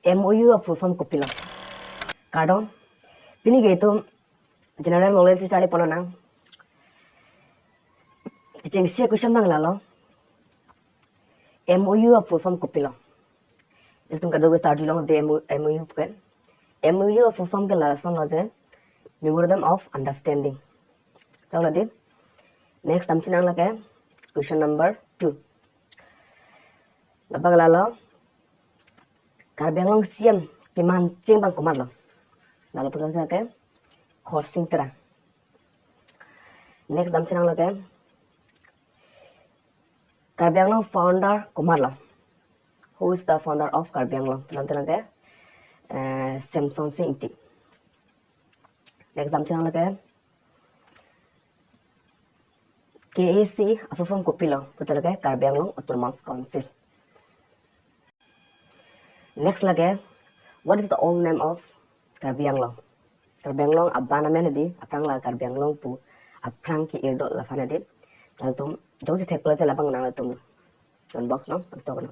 MOU of full form copy lo. Kado pini gitu general knowledge cari pono nang. Jadi sih question bang lalo. MOU of full form copy lo. Itu kado gue start dulu de MOU kan. MOU of full form ke lason lo je memorandum of understanding. Tahu lagi. Next tam chinang lagi question number 2. Labang lalo. Karbi Anglong siam ki mancing bang kumar lo. Lalu pertanyaan ke coursing terang. Next dam chinang lagi. Karbi Anglong founder kumar lo. Who is the founder of Karbi Anglong? Pertanyaan ke Samson Singti. Next dam chinang lagi. KAC apa form kopi lo. Pertanyaan ke Karbi Anglong Autonomous Council. Next lagi, what is the old name of Karbi Anglong? Karbi Anglong abba namanya di, aprang lah Karbi Anglong pu, aprang ki irdo lah fana di, lalu tum, jauh sih tepel aja lah bang nang lalu tum, unbox no, betul kan?